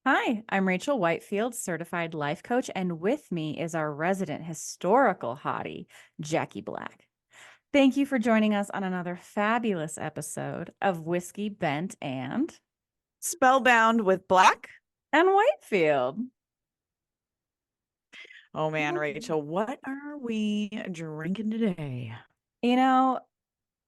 Hi, I'm Rachel Whitefield, certified life coach, and with me is our resident historical hottie, Jackie Black. Thank you for joining us on another fabulous episode of Whiskey Bent Spellbound with Black. and Whitefield. Oh man, Rachel, what are we drinking today? You know,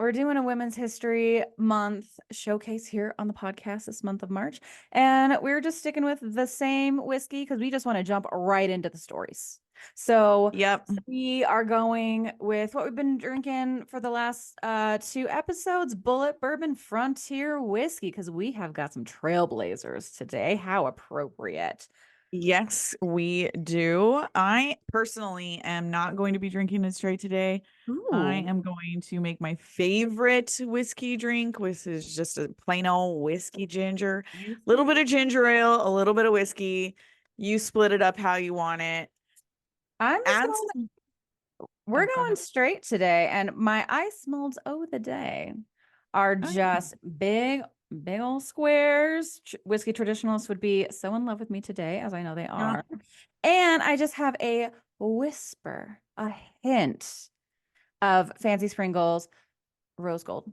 we're doing a Women's History Month showcase here on the podcast this month of March, and we're just sticking with the same whiskey because we just want to jump right into the stories. So Yep. we are going with what we've been drinking for the last two episodes, Bullet Bourbon Frontier Whiskey, because we have got some trailblazers today. How appropriate. Yes, we do. I personally am not going to be drinking it straight today. I Ooh. am going to make my favorite whiskey drink, which is just a plain old whiskey ginger. A little bit of ginger ale, a little bit of whiskey. You split it up how you want it. I'm just Add going, some. we're Oh, go going ahead. straight today, and my ice molds of the day are Oh, yeah. just big old squares. Whiskey traditionalists would be so in love with me today, as I know they Yeah. are. And I just have a whisper, a hint of Fancy Sprinkles rose gold.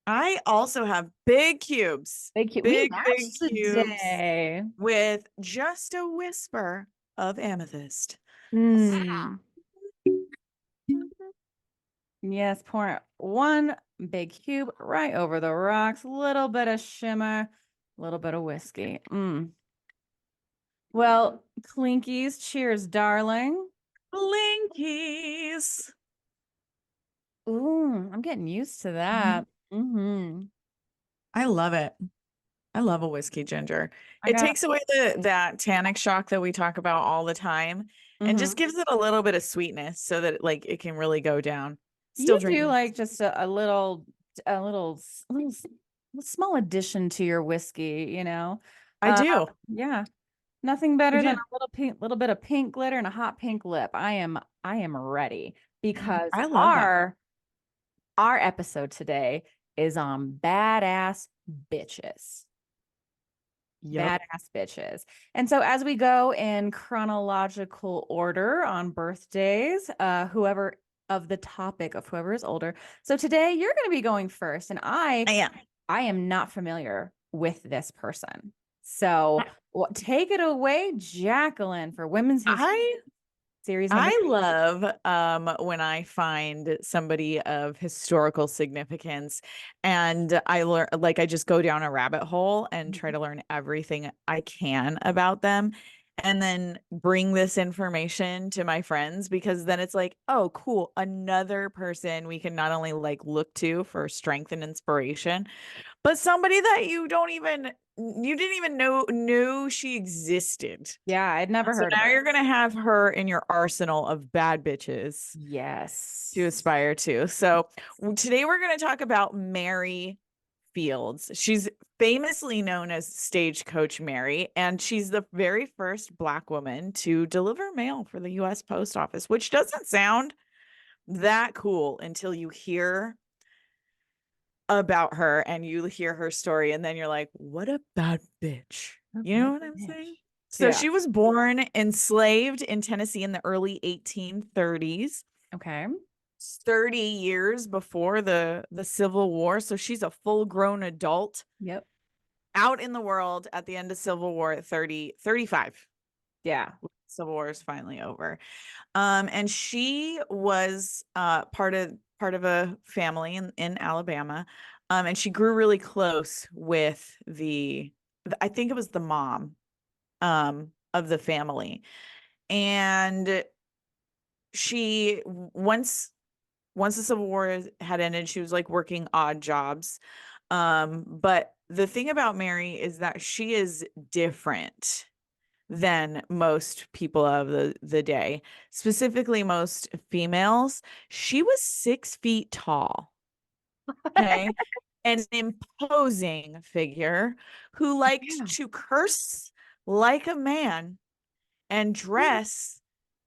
I also have big cubes, Big cute. We big matched cubes today. with just a whisper of amethyst. Mm. Yes, pour one big cube right over the rocks. Little bit of shimmer, little bit of whiskey. Well, Clinkies, cheers, darling. Blinkies. Ooh, I'm getting used to Mhm. that. I love it. I love a whiskey ginger. I It got. takes away that tannic shock that we talk about all the time and just Mm-hmm. gives it a little bit of sweetness so that it can really go down. Still You do drinking. like just a little small addition to your whiskey, you know. I Uh, do. yeah, nothing I better than do. a little bit of pink glitter and a hot pink lip. I am ready because I love that. our episode today is on badass bitches. Yep. Badass bitches. And so as we go in chronological order on birthdays, whoever of the topic of whoever is older. So today you're going to be going first, and I I am. I am not familiar with this person. So take it away, Jacqueline, for Women's History I Series number I 3. love when I find somebody of historical significance and I learn like I just go down a rabbit hole and try to learn everything I can about them and then bring this information to my friends because then it's like, oh, cool, another person we can not only like look to for strength and inspiration, but somebody that you didn't even know knew she existed. Yeah, I'd never So heard of now her. you're gonna have her in your arsenal of bad bitches to Yes. aspire to. So today we're gonna talk about Mary Fields. She's famously known as Stagecoach Mary, and she's the very first Black woman to deliver mail for the US Post Office, which doesn't sound that cool until you hear about her and you hear her story, and then you're like, what a bad bitch. You know what I'm saying? Bitch. So Yeah. she was born enslaved in Tennessee in the early 1830s, Okay. 30 years before the Civil War. So she's a full-grown adult Yep. out in the world at the end of Civil War at 35. Yeah. Civil War is finally over. And she was part of a family in Alabama. And she grew really close with I think it was the mom of the family. And she once the Civil War had ended, she was like working odd jobs. But the thing about Mary is that she is different than most people of the day, specifically most females. She was 6 feet tall. Okay. An imposing figure who liked Yeah. to curse like a man and dress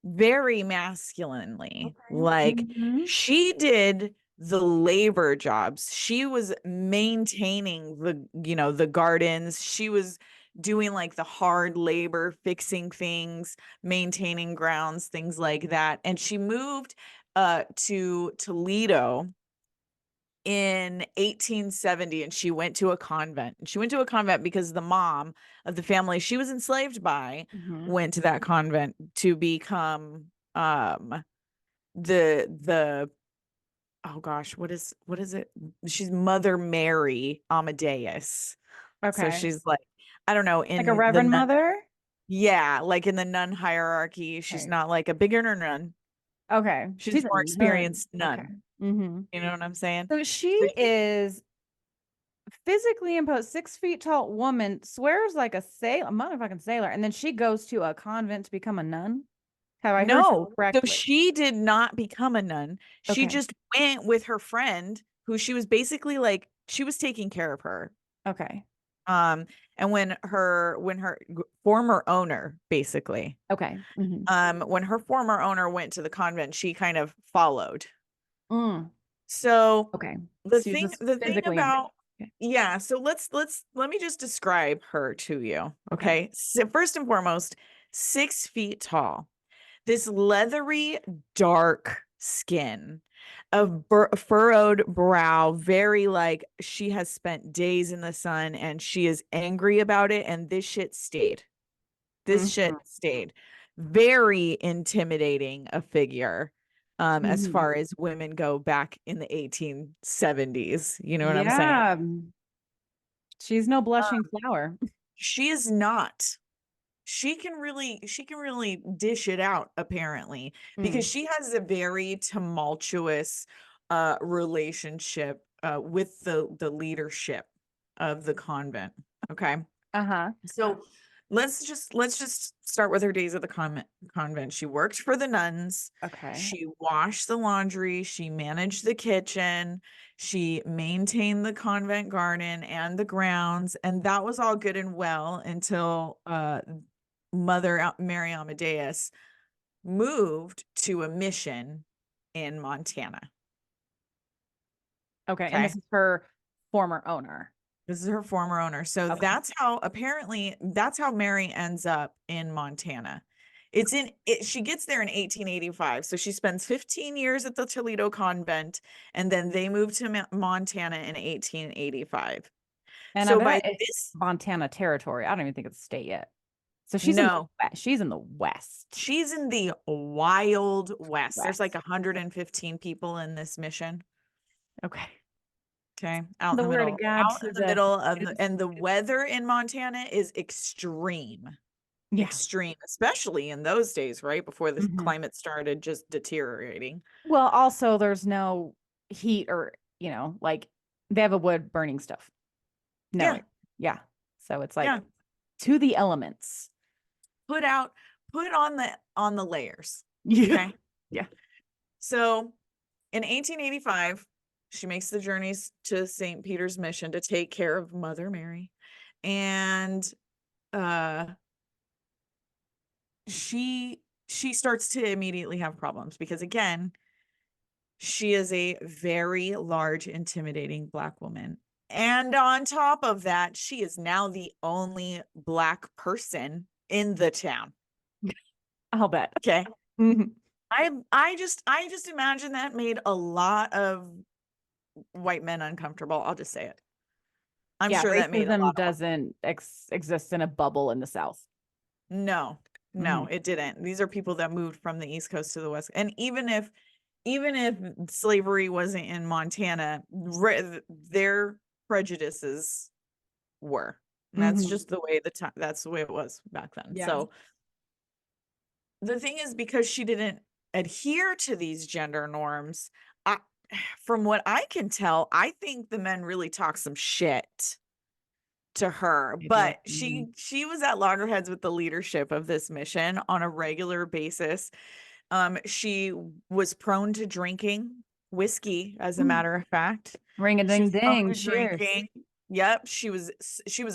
very masculinely. Okay. Like Mhm. she did the labor jobs. She was maintaining the gardens. She was doing like the hard labor, fixing things, maintaining grounds, things like that. And she moved to Toledo in 1870, and she went to a convent. And she went to a convent because the mom of the family she was enslaved by went to that convent to become the oh gosh, what is it? She's Mother Mary Amadeus. So Okay. she's like, I don't know, Like a in the Reverend nun, Mother? yeah, like in the nun hierarchy, she's Okay. not like a beginner nun. Okay. She's She's a more nun. experienced Okay. nun. Mm-hmm. You know what I'm saying? So she So she, is physically imposed, 6 feet tall woman, swears like a sailor, a motherfucking sailor, and then she goes to a convent to become a nun. Have I heard no, that so correctly? she did not become a nun. She Okay. just went with her friend who she was basically like, she was taking care of her. Okay. Um, and when her former owner, basically, Okay. Mm-hmm. when her former owner went to the convent, she kind of followed. Mm. So Okay. the She was thing just the thing physically imposed. about Okay. yeah, so let me just describe her to you. Okay. Okay. So first and foremost, 6 feet tall, this leathery, dark skin, a furrowed brow, very like she has spent days in the sun and she is angry about it. And this shit stayed. This shit Mm-hmm. stayed. Very intimidating a figure, as Mm-hmm. far as women go back in the 1870s. You know what I'm saying? Yeah. She's no Uh, blushing flower. she is not. She can really dish it out, apparently, because Mm. she has a very tumultuous relationship with the leadership of the convent. Okay. Uh-huh. So let's just start with her days at the convent. She worked for the nuns. Okay. She washed the laundry. She managed the kitchen. She maintained the convent garden and the grounds, and that was all good and well until Mother Mary Amadeus moved to a mission in Montana. Okay. And Okay. this is her former owner. This is her former owner. So Okay. that's how Mary ends up in Montana. She gets there in 1885. So she spends 15 years at the Toledo convent, and then they move to Montana in 1885. And I So bet by it's this, Montana territory. I don't even think it's state yet. So she's in the no, west. She's in the west. she's in the Wild West. There's like West. 115 people in this mission. Okay. Okay. Out in The the word of middle, God out to in the the middle of and the weather in Montana is extreme. yeah. Extreme, especially in those days, right? Before the Mhm. climate started just deteriorating. Well, also there's no heat or, like they have a wood burning stuff. No, Yeah. yeah. So it's like Yeah. to the elements. Put out, put on the layers. Yeah. Okay. Yeah. So in 1885, she makes the journeys to St. Peter's Mission to take care of Mother Mary. And uh she starts to immediately have problems because, again, she is a very large, intimidating Black woman. And on top of that, she is now the only Black person in the town. I'll bet. Okay. Mhm. I just imagine that made a lot of white men uncomfortable. I'll just say it. I'm Yeah, sure that made a racism lot of doesn't exist in a bubble in the South. no, no, Mhm. it didn't. These are people that moved from the East Coast to the West. And even if slavery wasn't in Montana, their prejudices were. And that's Mhm. just the way that's the way it was back then. Yeah. So the thing is, because she didn't adhere to these gender norms, I, from what I can tell, I think the men really talk some shit to her. They do. But she was at loggerheads with the leadership of this mission on a regular basis. She was prone to drinking whiskey, as a Mm. matter of fact. Ring a She ding was prone ding. to Cheers. drinking. Yep, she was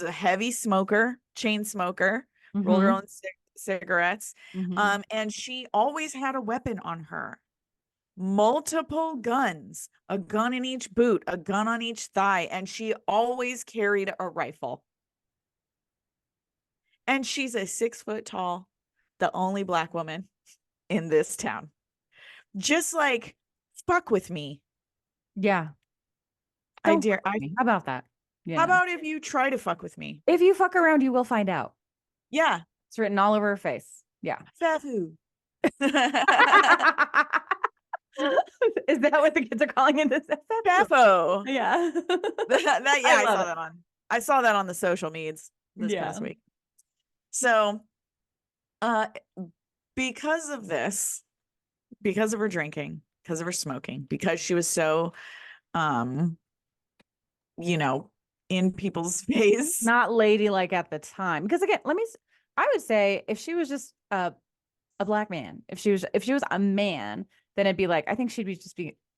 a heavy smoker, chain smoker, rolled her Mm-hmm. own cigarettes. Mm-hmm. And she always had a weapon on her. Multiple guns, a gun in each boot, a gun on each thigh, and she always carried a rifle. And she's a 6 foot tall, the only Black woman in this town. Just like, fuck with me. Yeah. I Don't dare. fuck with me. How about that? How about if you try to fuck with me? If you fuck around, you will find out. Yeah. It's written all over her face. Yeah. Fafu. Is that what the kids are calling it? Fafo. Yeah. Yeah, I saw that on the social medias this past week. So, because of this, because of her drinking, because of her smoking, because she was so, in people's face. Not ladylike at the time. Because again, I would say if she was just a Black man, if she was a man, then it'd be like, I think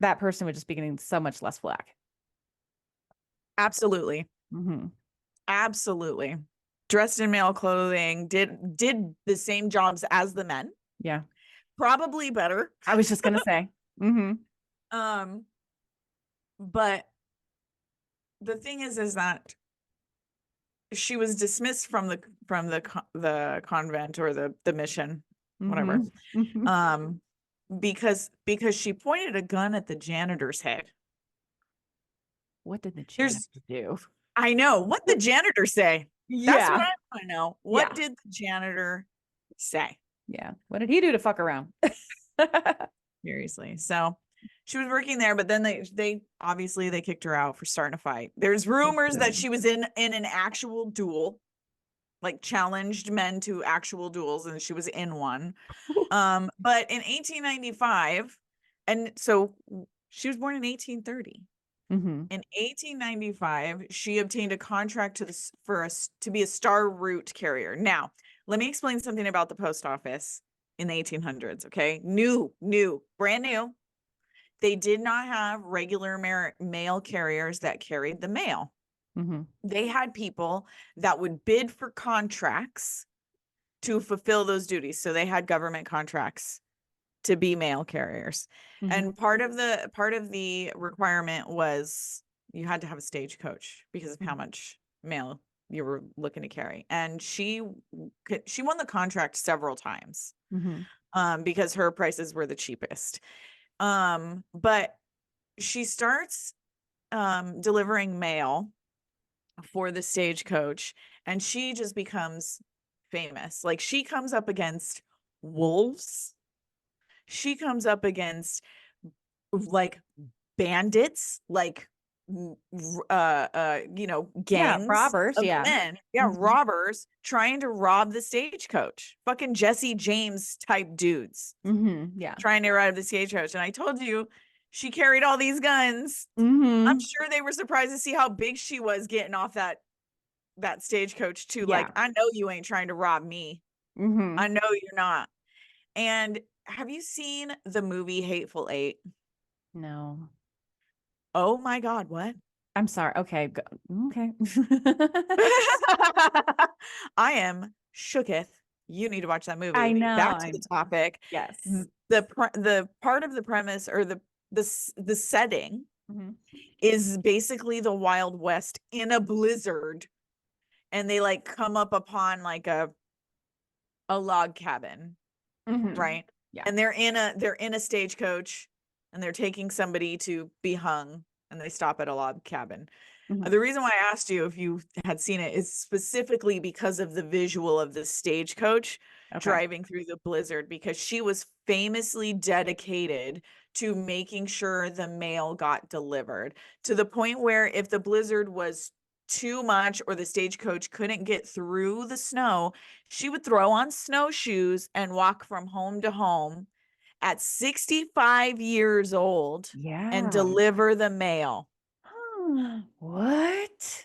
that person would just be getting so much less flack. Absolutely. Mm-hmm. Absolutely. Dressed in male clothing, did the same jobs as the men. Yeah. Probably better. I was just gonna say. Mm-hmm. But the thing is that she was dismissed from the convent or the mission, whatever. Mm-hmm. Because she pointed a gun at the janitor's head. What did the janitor do? I know. What did the janitor say? Yeah. That's what I want to know. What did the janitor say? Yeah. What did he do to fuck around? Seriously. So she was working there, but then they obviously they kicked her out for starting a fight. There's rumors that she was in an actual duel, like challenged men to actual duels, and she was in one. But in 1895, and so she was born in 1830. Mm-hmm. In 1895, she obtained a contract to be a star route carrier. Now, let me explain something about the post office in the 1800s. Okay, brand new. They did not have regular mail carriers that carried the mail. Mm-hmm. They had people that would bid for contracts to fulfill those duties. So they had government contracts to be mail carriers. Mm-hmm. And part of the requirement was you had to have a stagecoach because of how much mail you were looking to carry. And she won the contract several times. Mm-hmm. Because her prices were the cheapest. But she starts delivering mail for the stagecoach, and she just becomes famous. Like, she comes up against wolves. She comes up against like bandits, like gangs, robbers, of men, mm-hmm. robbers trying to rob the stagecoach. Fucking Jesse James type dudes, mm-hmm. trying to rob the stagecoach. And I told you, she carried all these guns. Mm-hmm. I'm sure they were surprised to see how big she was getting off that stagecoach too. Yeah. Like, I know you ain't trying to rob me. Mm-hmm. I know you're not. And have you seen the movie Hateful Eight? No. Oh my God, what? I'm sorry. Okay. Okay. I am shooketh. You need to watch that movie. I know. Back to the topic. Yes. The part of the premise, or the setting, mm-hmm. is basically the Wild West in a blizzard, and they like come up upon like a log cabin, mm-hmm. right? Yeah. And they're in a stagecoach, and they're taking somebody to be hung, and they stop at a log cabin. Mm-hmm. The reason why I asked you if you had seen it is specifically because of the visual of the stagecoach driving through the blizzard, because she was famously dedicated to making sure the mail got delivered, to the point where if the blizzard was too much or the stagecoach couldn't get through the snow, she would throw on snowshoes and walk from home to home at 65 years old and deliver the mail. What?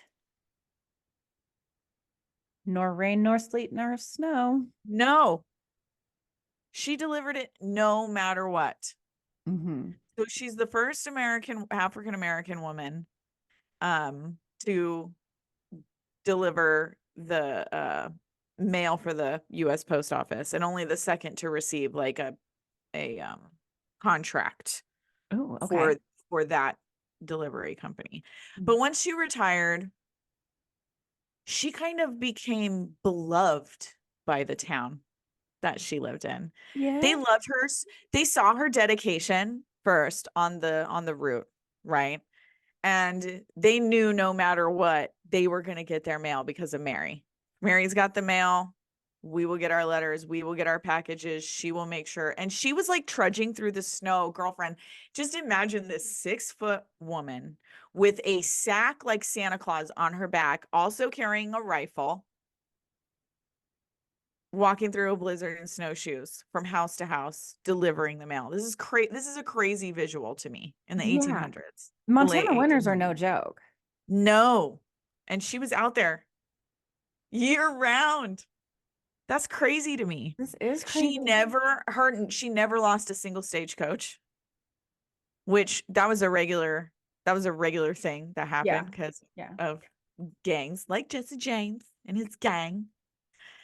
Nor rain, nor sleet, nor snow. No. She delivered it no matter what. Mm-hmm. So she's the first African-American woman to deliver the mail for the U.S. Post Office, and only the second to receive like a contract for that delivery company. Mm-hmm. But once she retired, she kind of became beloved by the town that she lived in. They Yeah. loved her. They saw her dedication first on the route, right? And they knew no matter what, they were going to get their mail because of Mary. Mary's got the mail. We will get our letters. We will get our packages. She will make sure. And she was like trudging through the snow, girlfriend. Just imagine this 6-foot woman with a sack like Santa Claus on her back, also carrying a rifle, walking through a blizzard in snowshoes from house to house, delivering the mail. This is crazy. This is a crazy visual to me in the Yeah. 1800s, the late Montana winters are no 1800s. joke. No. And she was out there year round. That's crazy to me. This is She crazy. she never lost a single stagecoach, which that was a regular thing that Yeah. happened because Yeah. of gangs like Jesse James and his gang,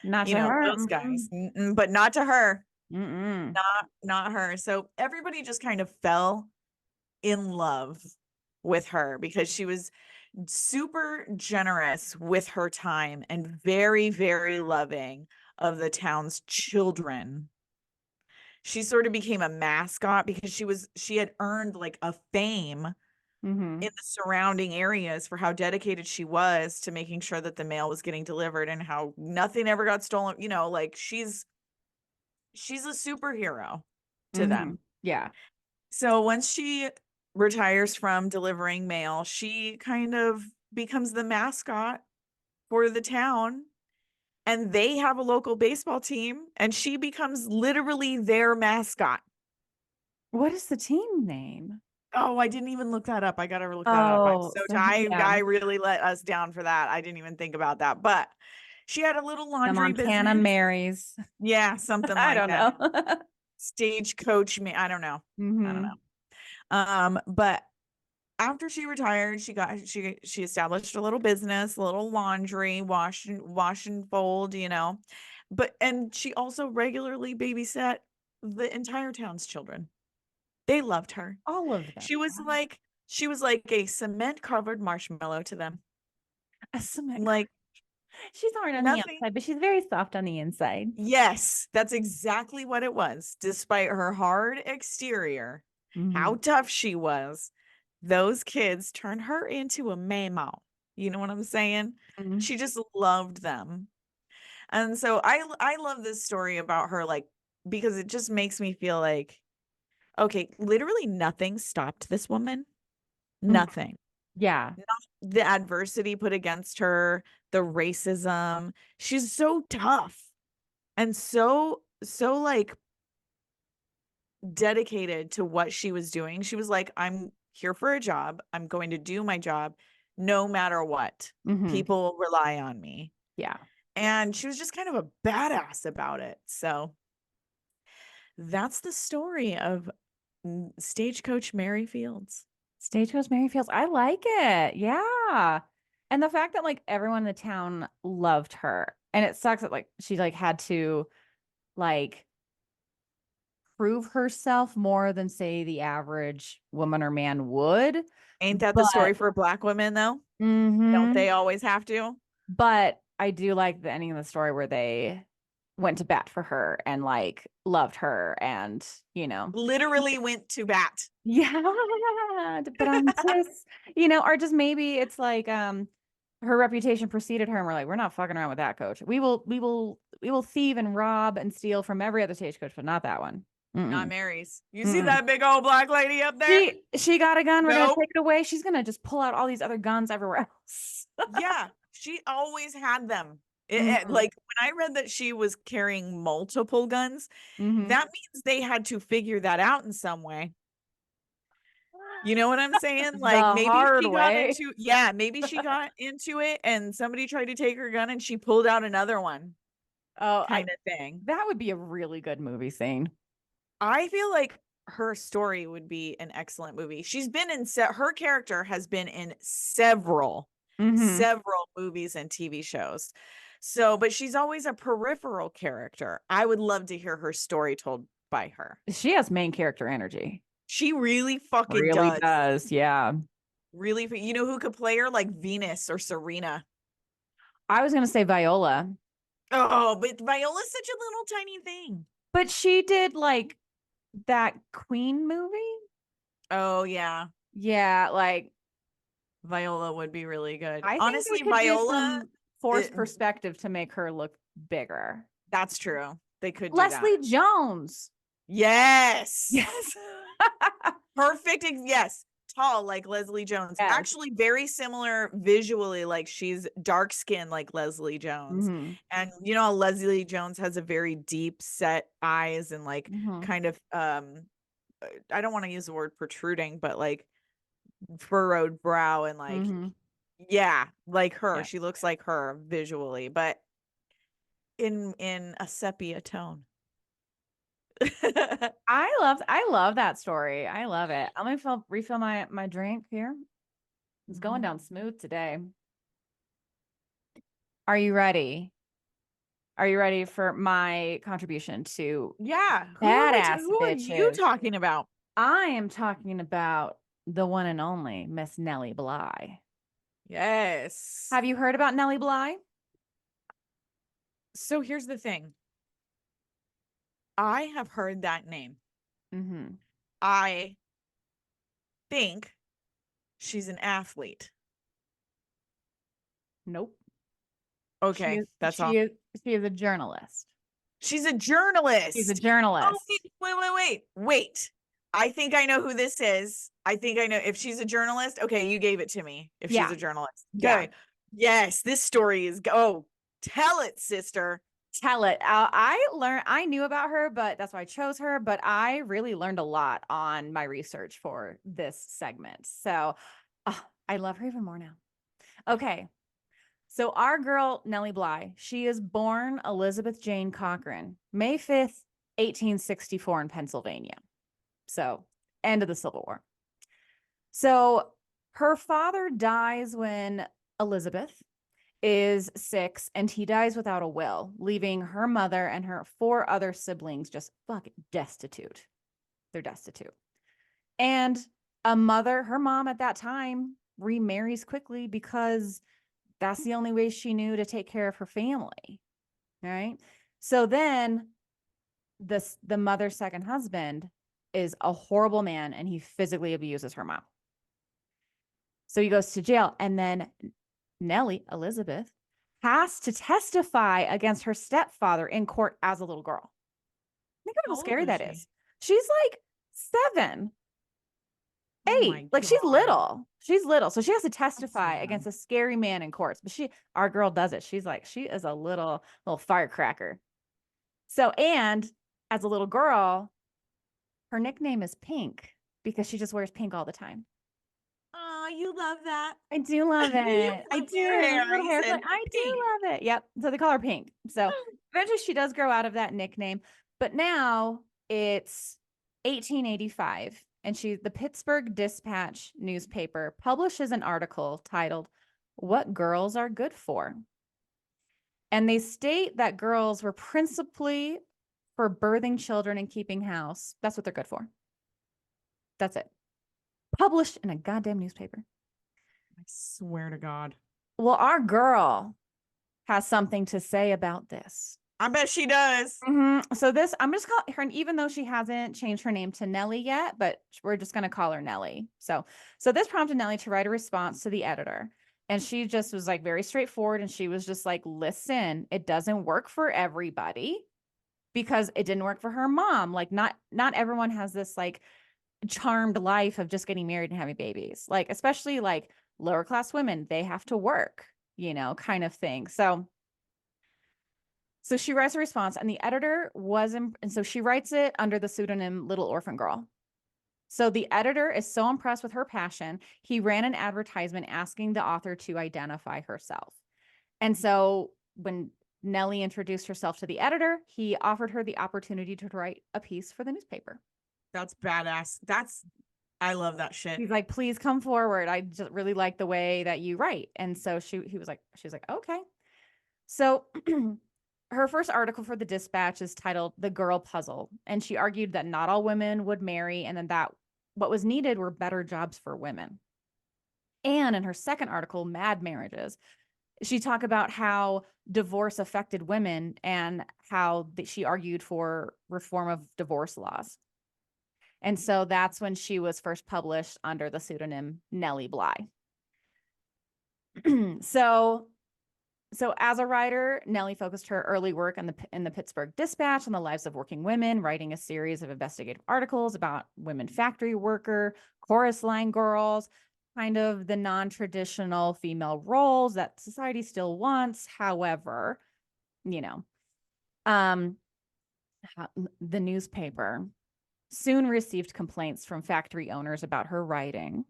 Not to her. those guys. But not to her. Mm-mm. Not her. So everybody just kind of fell in love with her because she was super generous with her time and very, very loving of the town's children. She sort of became a mascot because she had earned like a fame Mm-hmm. in the surrounding areas for how dedicated she was to making sure that the mail was getting delivered and how nothing ever got stolen. Like she's a superhero to Mm-hmm. them. Yeah. So once she retires from delivering mail, she kind of becomes the mascot for the town. And they have a local baseball team, and she becomes literally their mascot. What is the team name? Oh, I didn't even look that up. I gotta look that up. I'm Oh, so so tired. yeah. I really let us down for that. I didn't even think about that. But she had a little The laundry Montana business. Marys. Yeah, something I like don't that. know. Stagecoach me. I don't know. I don't Mm-hmm. know. But after she retired, she established a little business, a little laundry, wash and fold, and she also regularly babysat the entire town's children. They loved her. All of them. She was like a cement covered marshmallow to them. A cement. Like She's hard on the nothing. outside, but she's very soft on the inside. Yes, that's exactly what it was. Despite her hard exterior, Mm-hmm. how tough she was, those kids turned her into a mama. You know what I'm saying? Mm-hmm. She just loved them. And so I love this story about her, like, because it just makes me feel like, okay, literally nothing stopped this woman. Nothing. Yeah. Not the adversity put against her, the racism. She's so tough and so like dedicated to what she was doing. She was like, I'm here for a job. I'm going to do my job no matter what. Mm-hmm. People rely on me. Yeah. And she was just kind of a badass about it. So that's the story of Stagecoach Mary Fields. Stagecoach Mary Fields. I like it. Yeah. And the fact that like everyone in the town loved her. And it sucks that like she like had to like prove herself more than say the average woman or man would. Ain't that the But story for Black women, though? Don't mhm. they always have to? But I do like the ending of the story where they went to bat for her and like loved her and Literally went to bat. yeah, but I'm just or just maybe it's like her reputation preceded her and we're like, we're not fucking around with that coach. We will thieve and rob and steal from every other stagecoach, but not that one. Not Mm-mm. Mary's. You see Mm-mm. that big old black lady up there? She got a gun. We're gonna Nope. take it away. She's gonna just pull out all these other guns everywhere else. Yeah, she always had them. Mhm. Like when I read that she was carrying multiple guns, Mhm. that means they had to figure that out in some way. You know what I'm saying? Like The hard way. maybe she got into it and somebody tried to take her gun and she pulled out another one Oh, kind of thing. that would be a really good movie scene. I feel like her story would be an excellent movie. She's been in her character has been in several Mm-hmm. several movies and TV shows. So, but she's always a peripheral character. I would love to hear her story told by her. She has main character energy. She really fucking Really does. does. Yeah. Really, you know who could play her? Like Venus or Serena. I was gonna say Viola, Oh, but Viola's such a little tiny thing. but she did like that Queen movie. Oh yeah, Yeah, like Viola would be really good. I think they Honestly, could do Viola, some forced it, perspective to make her look bigger. that's true. They could do that. Leslie Jones. Yes. Yes. Perfect. Yes. Tall like Leslie Jones. Yes. Actually, very similar visually. Like she's dark skinned like Leslie Jones. Mm-hmm. And you know, Leslie Jones has a very deep set eyes and like Mm-hmm. kind of I don't want to use the word protruding, but like furrowed brow and like Mm-hmm. yeah, like her. Yeah. She looks like her visually, but in a sepia tone. I love that story. I love it. I'm gonna refill my drink here. It's going down smooth today. Are you ready? Are you ready for my contribution to Yeah. badass Who are you bitches? talking about? I am talking about the one and only Miss Nellie Bly. Yes. Have you heard about Nellie Bly? So here's the thing. I have heard that name. Mm-hmm. I think she's an athlete. Nope. Okay, that's all. She is a journalist. She's a She's a journalist. Oh, journalist. wait. I think I know who this is. I think I know if she's a journalist. Okay, you gave it to me. If she's Yeah. a journalist. Yeah. Good. Yes, this story is tell it, sister. Tell it. I knew about her, but that's why I chose her. But I really learned a lot on my research for this segment. So I love her even more now. Okay. So our girl, Nellie Bly, she is born Elizabeth Jane Cochran, May 5th, 1864 in Pennsylvania. So end of the Civil War. So her father dies when Elizabeth is 6 and he dies without a will, leaving her mother and her 4 other siblings just fucking destitute. They're destitute. And her mom at that time remarries quickly because that's the only way she knew to take care of her family. Right. So then the mother's second husband is a horrible man and he physically abuses her mom. So he goes to jail. And then Nellie, Elizabeth, has to testify against her stepfather in court as a little girl. Think of how scary that is. She's like 7, 8. Like she's little. She's little. So she has to testify against a scary man in courts. But our girl does it. She's like, she is a little firecracker. So, and as a little girl, her nickname is Pink because she just wears pink all the time. Oh, you love that. I do love it. I do. I do love it. Yep. So they call her Pink. So eventually she does grow out of that nickname. But now it's 1885 and the Pittsburgh Dispatch newspaper publishes an article titled "What Girls Are Good For." And they state that girls were principally for birthing children and keeping house. That's what they're good for. That's it. Published in a goddamn newspaper. I swear to God. Well, our girl has something to say about this. I bet she does. Mm-hmm. So I'm just calling her, even though she hasn't changed her name to Nellie yet, but we're just going to call her Nellie. So this prompted Nellie to write a response to the editor. And she just was like very straightforward. And she was just like, listen, it doesn't work for everybody because it didn't work for her mom. Like not everyone has this like charmed life of just getting married and having babies. Like, especially like lower class women, they have to work, kind of thing. So she writes a response and the editor and so she writes it under the pseudonym Little Orphan Girl. So the editor is so impressed with her passion, he ran an advertisement asking the author to identify herself. And so when Nellie introduced herself to the editor, he offered her the opportunity to write a piece for the newspaper. That's badass. I love that shit. He's like, please come forward. I just really like the way that you write. And so she was like, okay. So her first article for the Dispatch is titled "The Girl Puzzle." And she argued that not all women would marry and then that what was needed were better jobs for women. And in her second article, "Mad Marriages," she talked about how divorce affected women and how she argued for reform of divorce laws. And so that's when she was first published under the pseudonym Nellie Bly. So as a writer, Nellie focused her early work in the Pittsburgh Dispatch on the lives of working women, writing a series of investigative articles about women factory worker, chorus line girls, kind of the non-traditional female roles that society still wants. However, you know, the newspaper soon received complaints from factory owners about her writing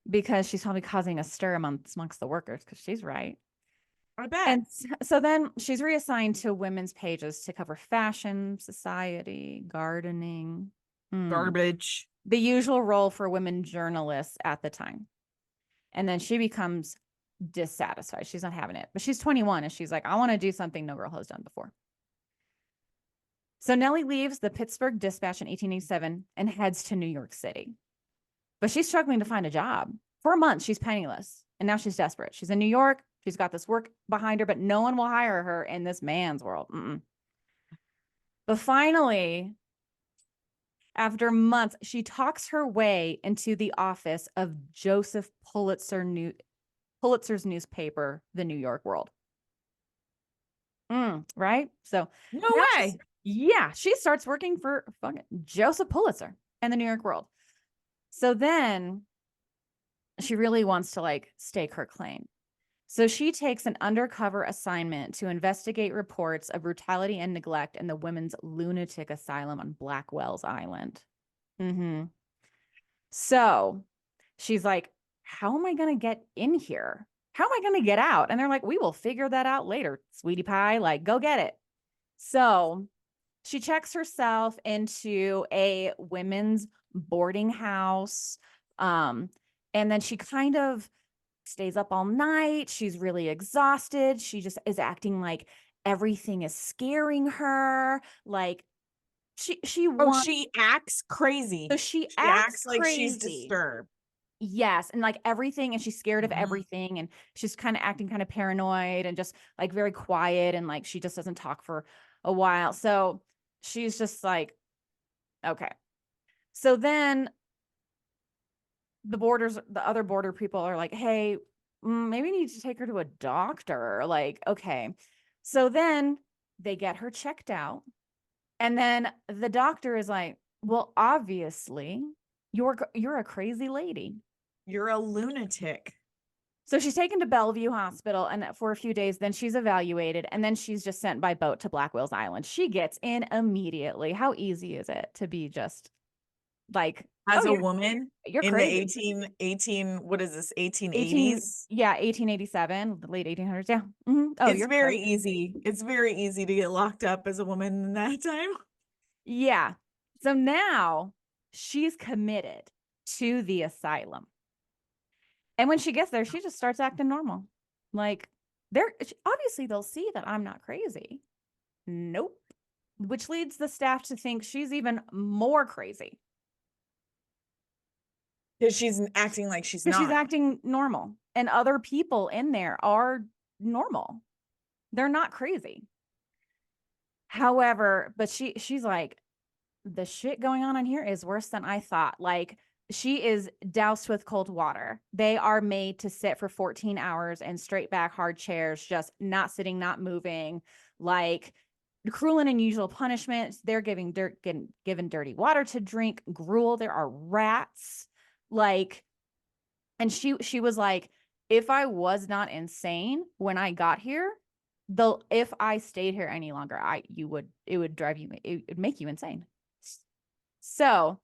because she's probably causing a stir amongst the workers because she's right. I bet. And so then she's reassigned to women's pages to cover fashion, society, gardening, garbage, the usual role for women journalists at the time. And then she becomes dissatisfied. She's not having it, but she's 21 and she's like, I want to do something no girl has done before. So Nellie leaves the Pittsburgh Dispatch in 1887 and heads to New York City. But she's struggling to find a job. For a month, she's penniless. And now she's desperate. She's in New York. She's got this work behind her, but no one will hire her in this man's world. But finally, after months, she talks her way into the office of Joseph Pulitzer's newspaper, The New York World. Right? So no way. Yeah, she starts working for fucking Joseph Pulitzer and The New York World. So then she really wants to like stake her claim. So she takes an undercover assignment to investigate reports of brutality and neglect in the women's lunatic asylum on Blackwell's Island. So she's like, how am I going to get in here? How am I going to get out? And they're like, we will figure that out later, sweetie pie. Like, go get it. So she checks herself into a women's boarding house. And then she kind of stays up all night. She's really exhausted. She just is acting like everything is scaring her. Like she acts crazy. So she acts like crazy. She's disturbed. Yes. And like everything. And she's scared of everything. And she's kind of acting kind of paranoid and just like very quiet. And like she just doesn't talk for a while. So she's just like, okay. So then the other border people are like, hey, maybe we need to take her to a doctor. Like, okay. So then they get her checked out. And then the doctor is like, well, obviously you're a crazy lady. You're a lunatic. So she's taken to Bellevue Hospital and for a few days, then she's evaluated and then she's just sent by boat to Blackwell's Island. She gets in immediately. How easy is it to be just like as a woman you're in crazy. The 18 what is this 1880s? Yeah, 1887, the late 1800s. Yeah. Oh, it's very easy. It's very easy to get locked up as a woman in that time. Yeah. So now she's committed to the asylum. And when she gets there, she just starts acting normal. Like obviously they'll see that I'm not crazy. Nope. Which leads the staff to think she's even more crazy. Because she's acting like she's not. She's acting normal. And other people in there are normal. They're not crazy. However, but she's like, the shit going on in here is worse than I thought. Like, she is doused with cold water. They are made to sit for 14 hours in straight back hard chairs, just not sitting, not moving, like cruel and unusual punishments. They're given dirty water to drink, gruel. There are rats. Like, and she was like, if I was not insane when I got here, if I stayed here any longer, it would make you insane. So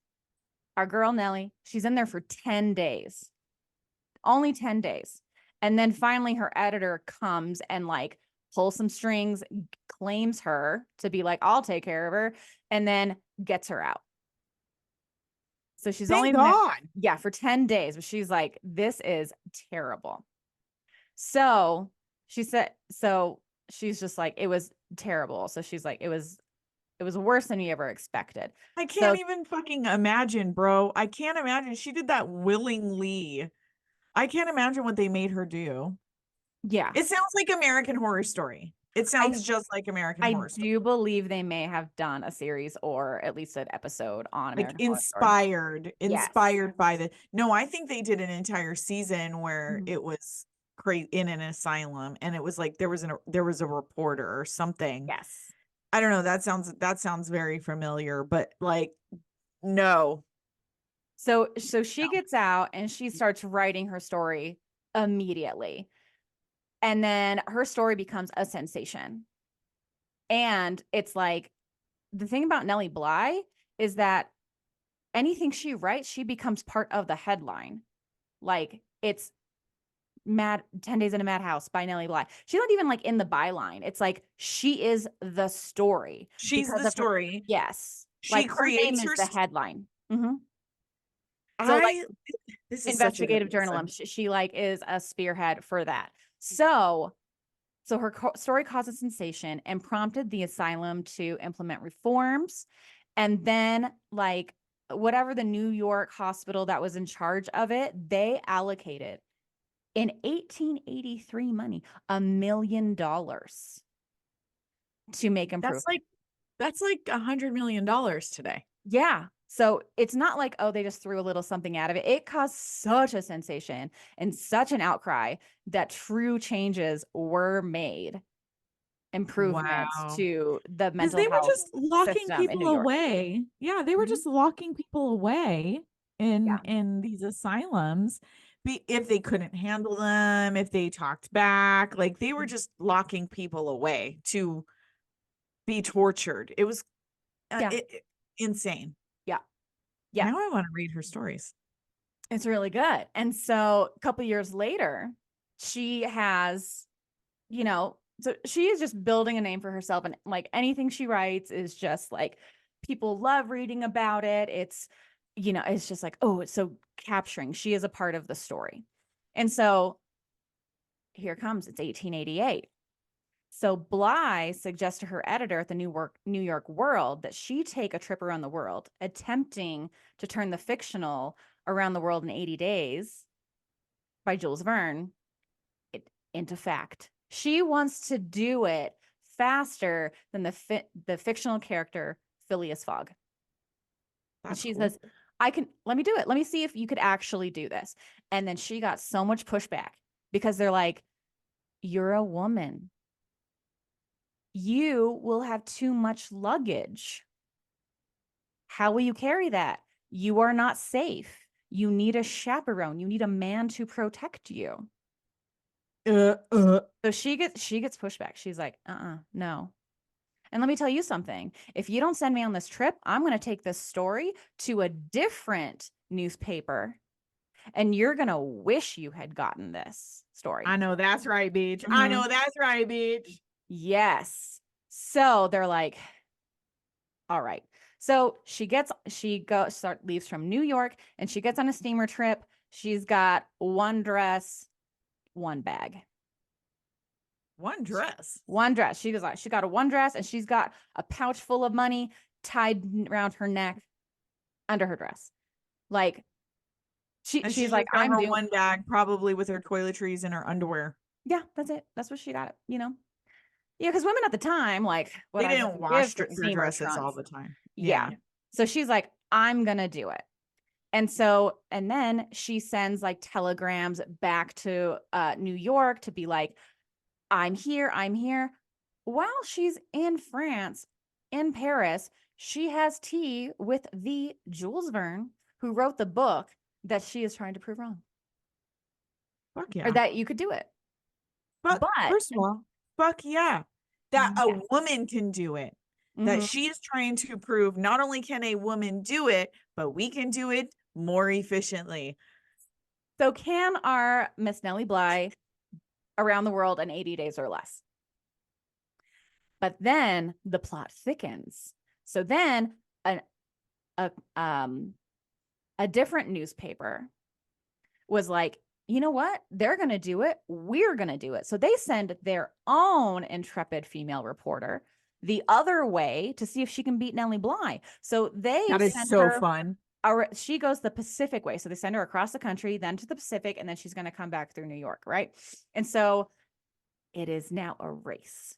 our girl Nellie, she's in there for 10 days, only 10 days. And then finally her editor comes and like pulls some strings, claims her to be like, I'll take care of her, and then gets her out. So she's only there, for 10 days, but she's like, this is terrible. So she said, she's just like, it was terrible. So she's like, it was worse than you ever expected. I can't even fucking imagine, bro. I can't imagine. She did that willingly. I can't imagine what they made her do. Yeah. It sounds like American Horror Story. It I sounds just like American I Horror Story. do believe they may have done a series or at least an episode on Like American Horror Story. Yes. inspired by the no, I think they did an entire season where Mhm. it was crazy in an asylum, and it was like there was a reporter or something. Yes. I don't know. That sounds very familiar, but like no. So she gets out and she starts writing her story immediately. And then her story becomes a sensation. And it's like the thing about Nellie Bly is that anything she writes, she becomes part of the headline. Like it's Mad 10 Days in a Madhouse by Nellie Bly. She's not even like in the byline. It's like she is the story She's because the of her. story. Yes. She Like her name creates is her the headline. So like I this is such a good investigative listen. journalism, she like is a spearhead for that. So her story caused a sensation and prompted the asylum to implement reforms. And then, like, whatever the New York hospital that was in charge of it, they allocated in 1883 money, $1 million to make improvements. That's like $100 million today. Yeah. So it's not like, oh, they just threw a little something out of it. It caused such a sensation and such an outcry that true changes were made, improvements Wow. to the Because mental they were health just locking system in New people York. away. Yeah, they were Mhm. just locking people away Yeah. in these asylums. If they couldn't handle them, if they talked back, like they were just locking people away to be tortured. It was Yeah. insane. Yeah. Yeah. Now I want to read her stories. It's really good. And so a couple years later, she has, so she is just building a name for herself. And like anything she writes is just like people love reading about it. It's just like, oh, it's so capturing. She is a part of the story. And so here it comes. It's 1888. So Bly suggests to her editor at the New York World that she take a trip around the world, attempting to turn the fictional Around the World in 80 Days by Jules Verne into fact. She wants to do it faster than the fictional character Phileas Fogg. And That's she cool. says, let me do it. Let me see if you could actually do this. And then she got so much pushback because they're like, you're a woman. You will have too much luggage. How will you carry that? You are not safe. You need a chaperone. You need a man to protect you. So she gets pushback. She's like, no. And let me tell you something. If you don't send me on this trip, I'm going to take this story to a different newspaper and you're going to wish you had gotten this story. I know that's right, bitch. I Mhm. know that's right, bitch. Yes. So they're like, all right. So leaves from New York and she gets on a steamer trip. She's got one dress, one bag. One dress. One dress. She got a one dress and she's got a pouch full of money tied around her neck under her dress. Like And she's she's like, just got I'm her doing, one bag, probably with her toiletries and her underwear. yeah, that's it. That's what she got. Yeah, because women at the time, like They whatever, didn't wash give the their steamer dresses all trunks. the time. Yeah. Yeah. So she's like, I'm gonna do it. And then she sends like telegrams back to New York to be like, I'm here, I'm here. While she's in France, in Paris, she has tea with the Jules Verne, who wrote the book that she is trying to prove wrong. Fuck Or yeah. that you could do it. But But first of all, fuck yeah. That a yes. woman can do it. That Mhm. she is trying to prove not only can a woman do it, but we can do it more efficiently. So can our Miss Nellie Bly around the world in 80 days or less? But then the plot thickens. So then a a different newspaper was like, you know what? They're going to do it. We're going to do it. So they send their own intrepid female reporter the other way to see if she can beat Nellie Bly. So they That is send so her. fun. She goes the Pacific way. So they send her across the country, then to the Pacific, and then she's going to come back through New York, right? And so It is now a race.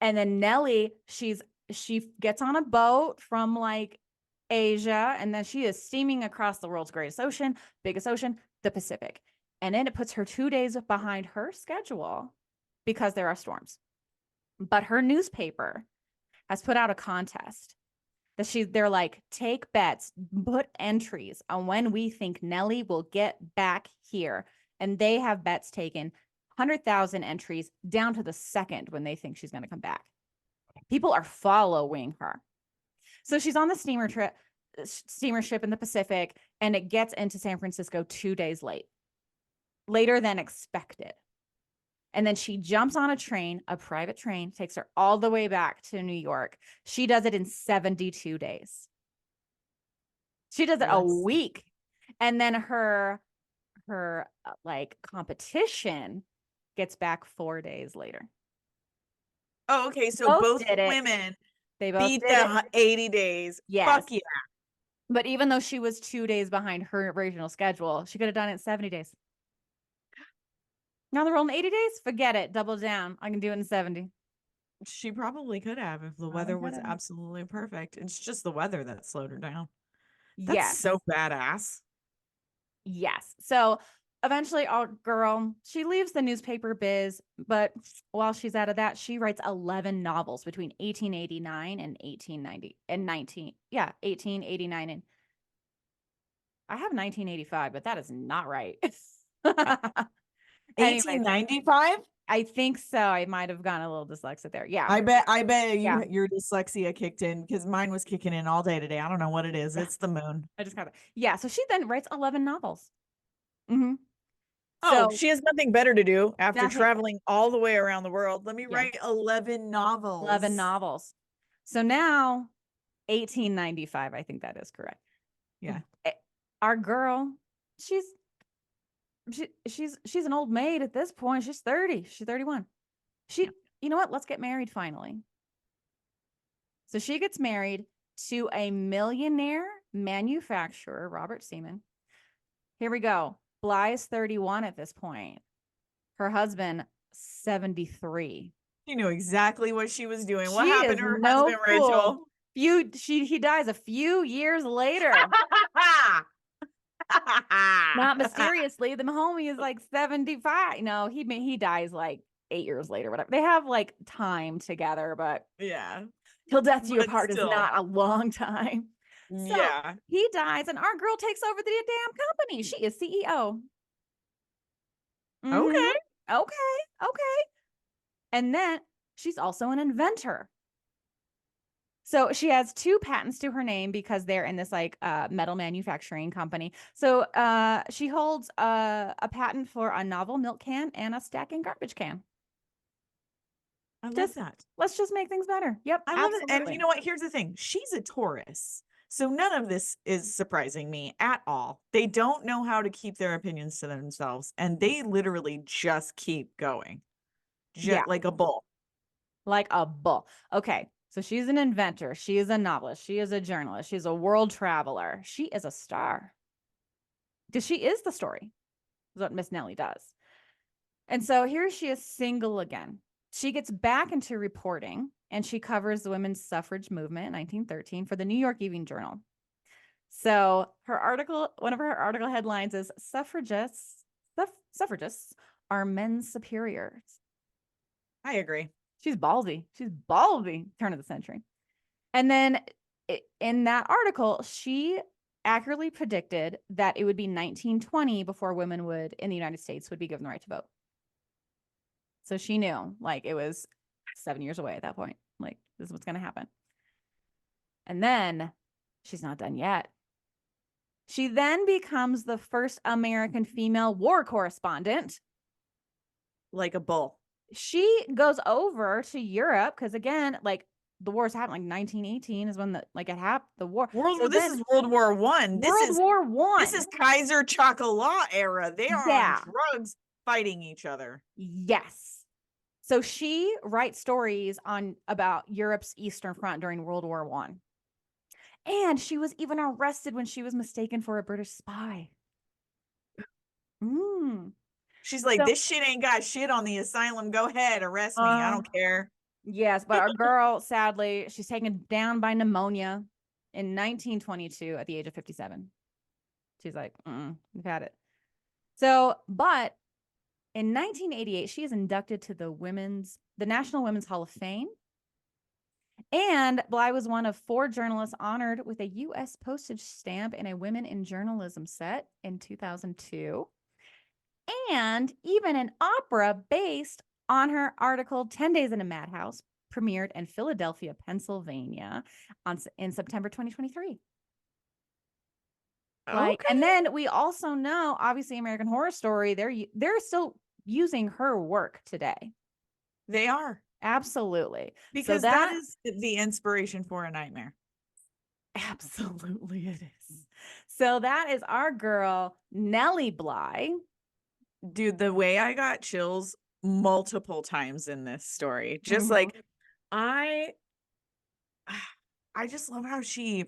And then Nellie, she gets on a boat from like Asia, and then she is steaming across the world's biggest ocean, the Pacific. And then it puts her 2 days behind her schedule because there are storms. But her newspaper has put out a contest that they're like, take bets, put entries on when we think Nellie will get back here. And they have bets taken, 100,000 entries down to the second when they think she's going to come back. People are following her. So she's on the steamer ship in the Pacific, and it gets into San Francisco 2 days later than expected. And then she jumps on a train, a private train, takes her all the way back to New York. She does it in 72 days. She does it a week. And then her like competition gets back 4 days later. Oh, okay. So both women they both beat the 80 days. Yes. Fuck yeah. But even though she was 2 days behind her original schedule, she could have done it in 70 days. Now they're rolling 80 days? Forget it. Double down. I can do it in 70. She probably could have if the weather was absolutely perfect. It's just the weather that slowed her down. That's so badass. Yes. So eventually, our girl, she leaves the newspaper biz, but while she's out of that, she writes 11 novels between 1889 and 1890 and 1889 and I have 1985, but that is not right. 1895? I think so. I might have gone a little dyslexic there. Yeah. I bet your dyslexia kicked in because mine was kicking in all day today. I don't know what it is. It's the moon. I just got it. Yeah. So she then writes 11 novels. Mm-hmm. So she has nothing better to do after traveling all the way around the world. Let me write 11 novels. 11 novels. So now 1895, I think that is correct. Yeah. Our girl, she's an old maid at this point. She's 30. She's 31. You know what? Let's get married finally. So she gets married to a millionaire manufacturer, Robert Seaman. Here we go. Bly is 31 at this point. Her husband, 73. She knew exactly what she was doing. What happened to her husband, Rachel? He dies a few years later. Not mysteriously. The homie is like 75. No, he dies like 8 years later, whatever. They have like time together, but yeah. Till death do you apart is not a long time. So yeah. He dies and our girl takes over the damn company. She is CEO. Okay. Okay. And then she's also an inventor. So she has 2 patents to her name because they're in this like metal manufacturing company. So she holds a patent for a novel milk can and a stacking garbage can. I love that. Let's just make things better. Yep. I love it. And you know what? Here's the thing. She's a Taurus. So none of this is surprising me at all. They don't know how to keep their opinions to themselves. And they literally just keep going. Like a bull. Like a bull. Okay. So she's an inventor. She is a novelist. She is a journalist. She's a world traveler. She is a star. Because she is the story. Is what Miss Nellie does. And so here she is single again. She gets back into reporting and she covers the women's suffrage movement in 1913 for the New York Evening Journal. So one of her article headlines is suffragists are men's superiors. I agree. She's ballsy. Turn of the century. And then in that article, she accurately predicted that it would be 1920 before women in the United States would be given the right to vote. So she knew like it was 7 years away at that point. Like this is what's going to happen. And then she's not done yet. She then becomes the first American female war correspondent. Like a bull. She goes over to Europe because again, like the wars happened like 1918 is when it happened. The war. This is World War One. This is Kaiser Chocolat era. They are on drugs fighting each other. Yes. So she writes stories about Europe's Eastern Front during World War I. And she was even arrested when she was mistaken for a British spy. She's like, So, this shit ain't got shit on the asylum. Go ahead, arrest me. I don't care. yes, but our girl, sadly, she's taken down by pneumonia in 1922 at the age of 57. She's like, we've had it. So, but in 1988, she is inducted to the National Women's Hall of Fame. And Bly was one of 4 journalists honored with a U.S. postage stamp in a Women in Journalism set in 2002. And even an opera based on her article, 10 Days in a Madhouse, premiered in Philadelphia, Pennsylvania in September 2023. Like, Okay. and then we also know, obviously, American Horror Story, they're still using her work today. They are. Absolutely. Because that is the inspiration for a nightmare. Absolutely it is. So that is our girl, Nellie Bly. Dude, the way I got chills multiple times in this story, just like I just love how she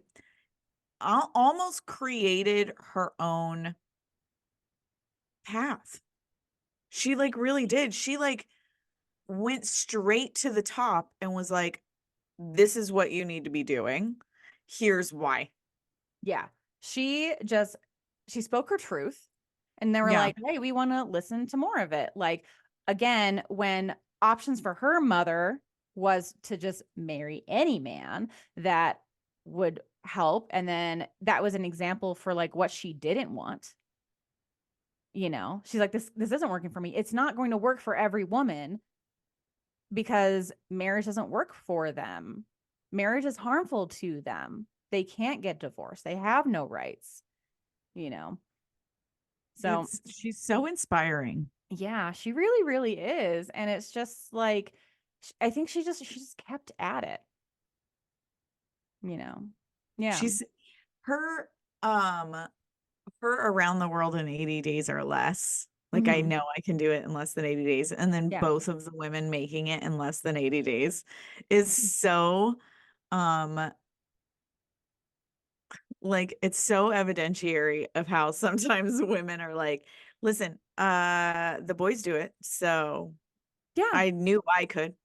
almost created her own path. She like really did. She like went straight to the top and was like, this is what you need to be doing. Here's why. Yeah. She spoke her truth, and they were Yeah. like, hey, we want to listen to more of it. Like, again, when options for her mother was to just marry any man that would help. And then that was an example for like what she didn't want. You know, she's like, this isn't working for me. It's not going to work for every woman because marriage doesn't work for them. Marriage is harmful to them. They can't get divorced. They have no rights, you know. So, She's so inspiring. yeah, she really, really is. And it's just like, I think she just kept at it, you know. Yeah. She's her Around the World in 80 Days or Less. Like I know I can do it in less than 80 days. And then Yeah. both of the women making it in less than 80 days is so like it's so evidentiary of how sometimes women are like, listen, the boys do it. So Yeah. I knew I could,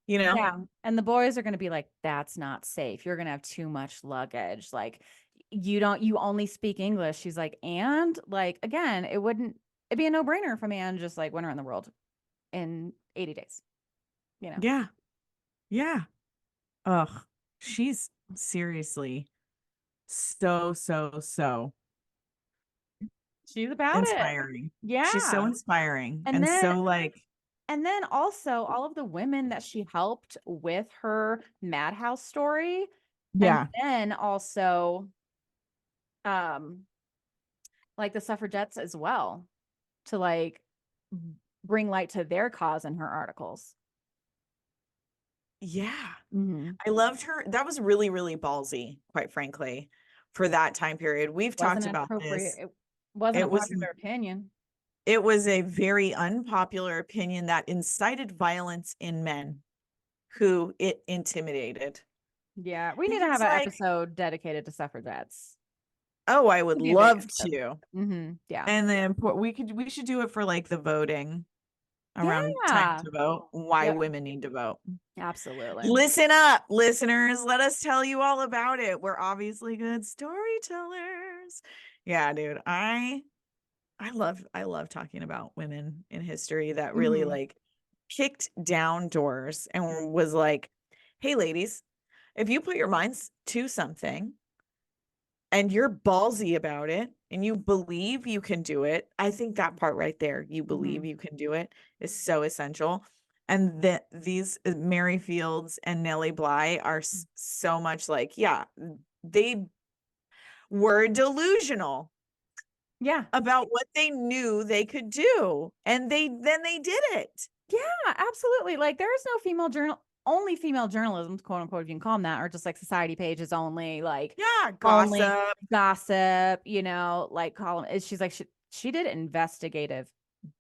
you know? Yeah. And the boys are going to be like, that's not safe. You're going to have too much luggage. Like, you only speak English. She's like, and like, again, it'd be a no brainer if a man just like went around the world in 80 days, you know? Yeah. Yeah. Ugh. She's seriously so She's about it. inspiring. She's so Yeah. inspiring And and then, so like, and then also all of the women that she helped with her madhouse story. And yeah. then also, um, like the suffragettes as well to like bring light to their cause in her articles. Yeah. I loved her. That was really, really ballsy, quite frankly, for that time period. We've Wasn't talked about appropriate. this. It wasn't a It was popular opinion. it was a very unpopular opinion that incited violence in men who it intimidated. Yeah, we need to have Because an like, episode dedicated to suffragettes. oh, I would It'd be a big love episode. to. Yeah. And then we should do it for like the voting around time Yeah. to vote, why Yep. women need to vote. Absolutely. Listen up, listeners. Let us tell you all about it. We're obviously good storytellers. Yeah, dude. I love talking about women in history that really like kicked down doors and was like, hey ladies, if you put your minds to something and you're ballsy about it and you believe you can do it, I think that part right there, you believe you can do it, is so essential. And that these Mary Fields and Nellie Bly are so much like, yeah, they were delusional Yeah. about what they knew they could do. And they did it. Yeah, absolutely. Like there is no only female journalism, quote unquote, if you can call them that, or just like society pages only, like Yeah, only gossip. gossip, you know, like column. She's like, she did investigative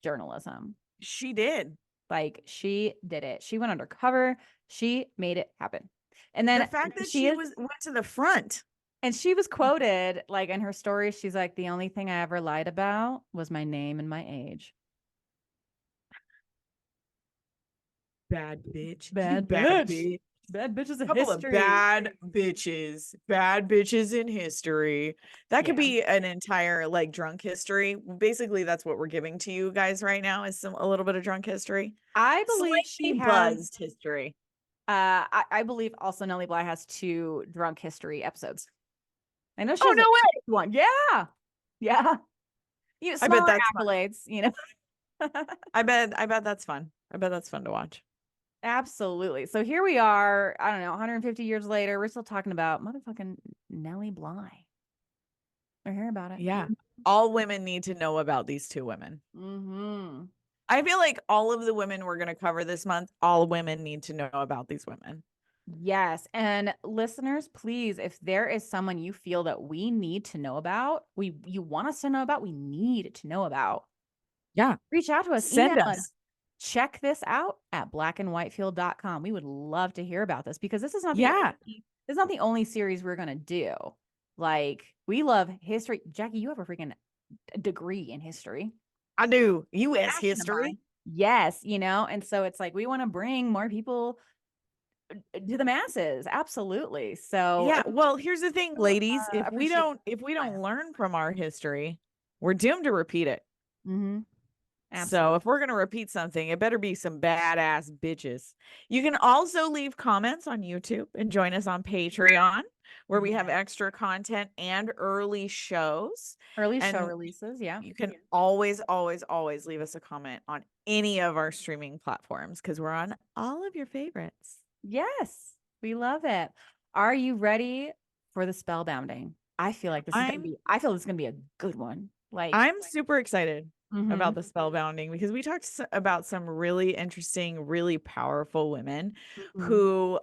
journalism. She did. Like she did it. She went undercover. She made it happen. And The then fact that she she is, went to the front. and she was quoted like in her story. She's like, the only thing I ever lied about was my name and my age. bad bitch. Bad Bad bitch. bitch. Bad bitches of Couple history. of bad bitches in history. That could Yeah. be an entire like drunk history. Basically, that's what we're giving to you guys right now is a little bit of drunk history. I believe she Slightly has buzzed history. I believe also Nellie Bly has 2 drunk history episodes. I know she Oh has no a way! one. Yeah. Yeah. You I bet smaller that's fun. accolades, you know. I bet that's fun. I bet that's fun to watch. Absolutely. So here we are, I don't know, 150 years later, we're still talking about motherfucking Nellie Bly. We're hearing about it. Yeah. All women need to know about these 2 women. Mm-hmm. I feel like all of the women we're going to cover this month, all women need to know about these women. Yes. And listeners, please, if there is someone you feel that we need to know about, you want us to know about, we need to know about, Yeah. reach out to us, Send email us. us. Check this out at blackandwhitefield.com. We would love to hear about this because this is not the only series we're going to do. Like, we love history. Jackie, you have a freaking degree in history. I do. U.S. Passion of history. mine. Yes, and so it's like we want to bring more people to the masses. Absolutely. So Yeah. Well, here's the thing, ladies. If we appreciate don't learn from our history, we're doomed to repeat it. Mm-hmm. So if we're going to repeat something, it better be some badass bitches. You can also leave comments on YouTube and join us on Patreon, where we have extra content and early shows. Early show releases. Yeah. You can always, always, always leave us a comment on any of our streaming platforms because we're on all of your favorites. Yes. We love it. Are you ready for the spellbounding? I feel like this is gonna be a good one. I'm super excited about the spellbounding because we talked about some really interesting, really powerful women who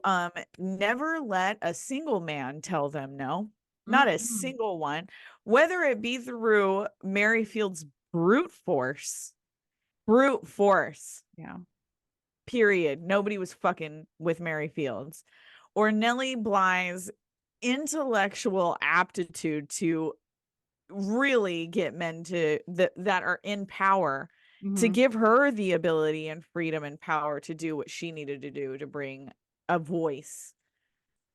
never let a single man tell them no, not a single one, whether it be through Mary Fields' brute force. Yeah. Period. Nobody was fucking with Mary Fields or Nellie Bly's intellectual aptitude to really get men that are in power to give her the ability and freedom and power to do what she needed to do to bring a voice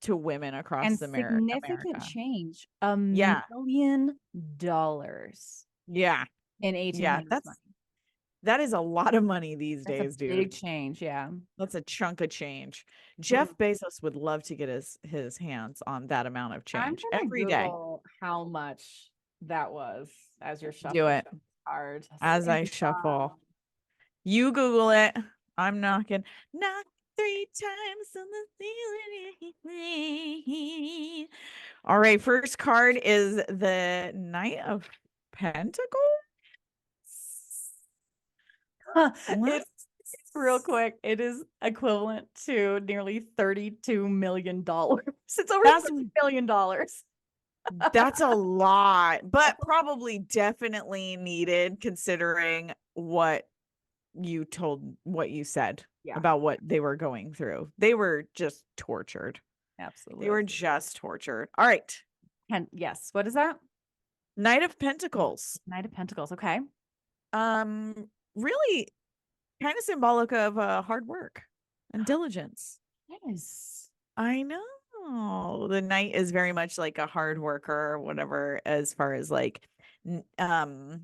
to women across And the significant America. change. $1 Yeah. million Yeah. in 1800s money. That is a lot of money these That's days, a dude. big change. Yeah. That's a chunk of change. Jeff Bezos would love to get his hands on that amount of change every day. How much that was as you're Do it. Card. As I shuffle. You Google it. I'm knocking. Knock 3 times on the ceiling. All right. First card is the Knight of Pentacles. It's real quick. It is equivalent to nearly $32 million. It's over $30 million. That's a lot, but probably definitely needed considering what you said about what they were going through. They were just tortured. Absolutely. They were just tortured. All right. And yes, what is that? Knight of Pentacles. Knight of Pentacles. Okay. Really kind of symbolic of hard work and diligence. Yes. I know. The knight is very much like a hard worker or whatever, as far as like the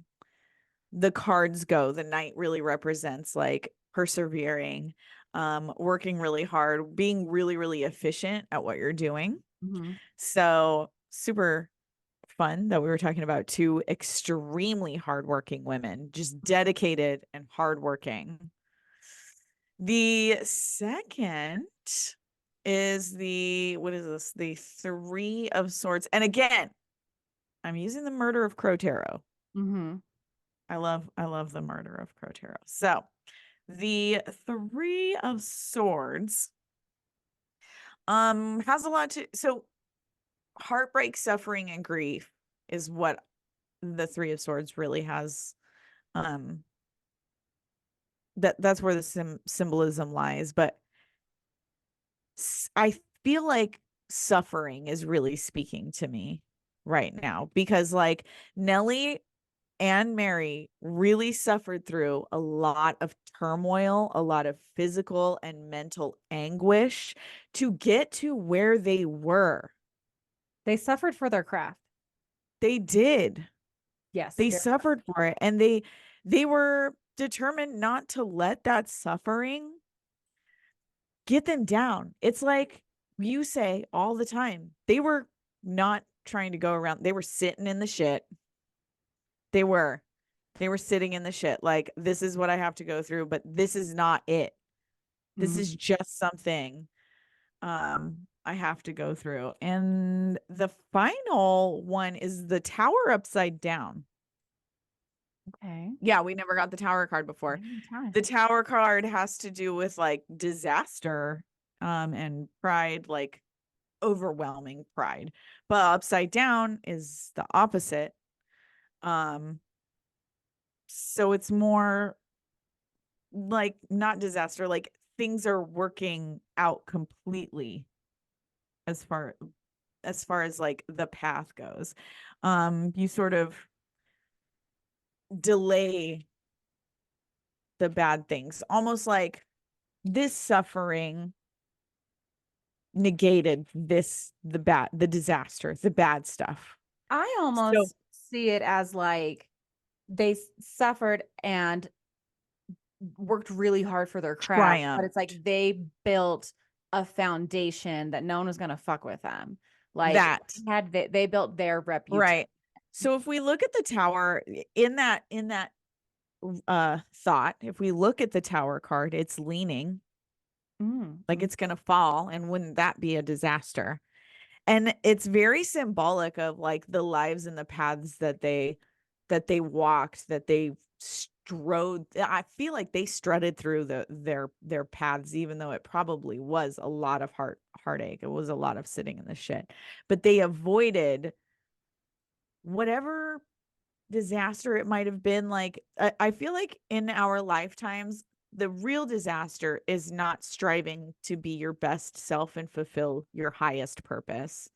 cards go. The knight really represents like persevering, working really hard, being really, really efficient at what you're doing. So super fun that we were talking about 2 extremely hardworking women, just dedicated and hardworking. The second is what is this? The 3 of Swords. And again, I'm using the Murder of Crow Tarot. I love the Murder of Crow Tarot. So the 3 of Swords has a lot to, so heartbreak, suffering, and grief is what the 3 of Swords really has. That's where the symbolism lies, but I feel like suffering is really speaking to me right now because like Nellie and Mary really suffered through a lot of turmoil, a lot of physical and mental anguish to get to where they were. They suffered for their craft. They did. Yes, They very suffered for it, and they were determined not to let that suffering get them down. It's like you say all the time. They were not trying to go around. They were sitting in the shit. They were. They were sitting in the shit. Like, this is what I have to go through, but this is not it. This is Mhm. just something I have to go through. And the final one is the tower upside down. Okay. Yeah, we never got the tower card before. The tower card has to do with like disaster and pride, like overwhelming pride. But upside down is the opposite. Um so it's more like not disaster, like things are working out completely as far as like the path goes. You sort of delay the bad things, almost like this suffering negated the disaster, the bad stuff. I So almost see it as like they suffered and worked really hard for their craft, but triumph, it's like they built a foundation that no one was going to fuck with them. Like that they built their reputation. right. So if we look at the tower in that thought, if we look at the tower card, it's leaning like it's going to fall, and wouldn't that be a disaster? And it's very symbolic of like the lives and the paths that they walked, that they strode. I feel like they strutted through their paths, even though it probably was a lot of heartache. It was a lot of sitting in the shit, but they avoided whatever disaster it might have been. Like I feel like in our lifetimes, the real disaster is not striving to be your best self and fulfill your highest purpose.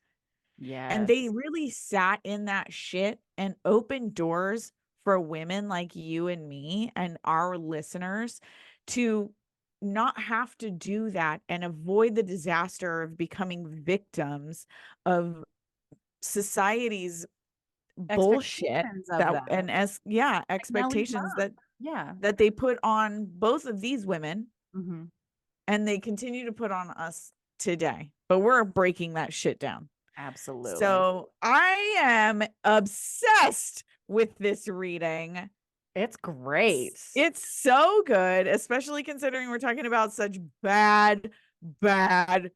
And Yes. they really sat in that shit and opened doors for women like you and me and our listeners to not have to do that and avoid the disaster of becoming victims of society's bullshit Expectations of that, them. and as yeah, Like Nellie's expectations mom. Yeah. that they put on both of these women, Hmm. and they continue to put on us today. But we're breaking that shit down. Absolutely. So I am obsessed with this reading. It's great. It's so good, especially considering we're talking about such bad, bad,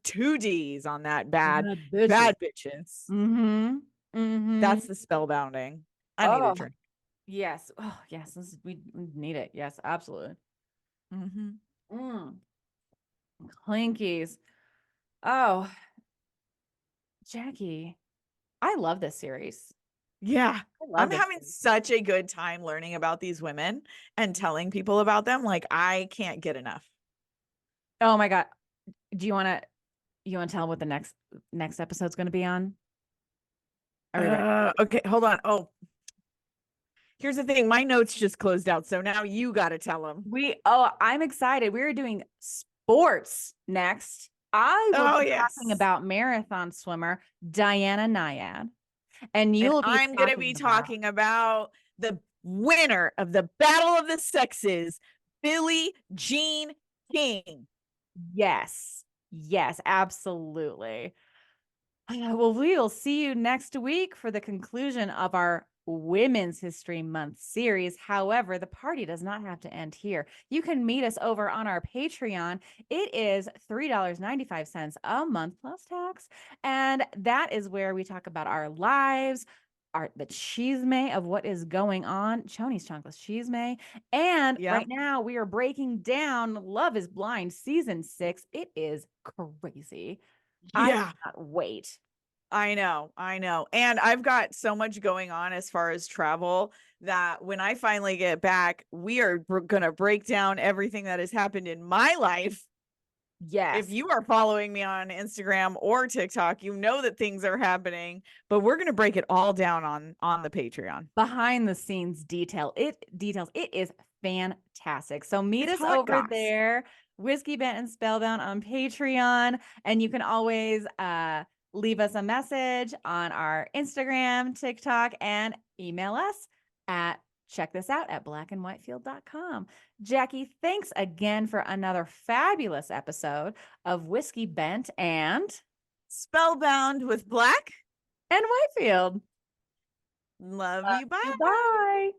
two D's on that bad, Bad bitches. bad bitches. Mm-hmm. Mm-hmm. That's the spellbounding. I need a Oh, drink. yes. Oh, yes. We need it. Yes, absolutely. Mm-hmm. Mm. Clinkies. Oh, Jackie, I love this series. Yeah. I I'm love this having series. such a good time learning about these women and telling people about them. Like, I can't get enough. Oh my God. Do you want to tell what the next episode's going to be on? Are we ready? Okay, hold on. Oh, here's the thing. My notes just closed out. So now you got to tell them. I'm excited. We're doing sports next. I will Oh, be talking yes. about marathon swimmer Diana Nyad, and you And will be I'm going to talking be about talking about the winner of the Battle of the Sexes, Billie Jean King. yes, yes, absolutely. Well, we will see you next week for the conclusion of our Women's History Month series. However, the party does not have to end here. You can meet us over on our Patreon. It is $3.95 a month plus tax. And that is where we talk about our lives, the chisme of what is going on, Choni's Chunkless Chisme. And Yep. right now we are breaking down Love is Blind season 6. It is crazy. I Yeah. cannot wait. I know. And I've got so much going on as far as travel that when I finally get back, we are going to break down everything that has happened in my life Yes. If you are following me on Instagram or TikTok, you know that things are happening, but we're going to break it all down on the Patreon. Behind the scenes details. It is fantastic. So meet It's us hot over goss. there, Whiskey Bent and Spellbound on Patreon, and you can always leave us a message on our Instagram, TikTok, and email us at check this out at blackandwhitefield.com. Jackie, thanks again for another fabulous episode of Whiskey Bent and Spellbound with Black Whitefield. Love you. Bye. Bye.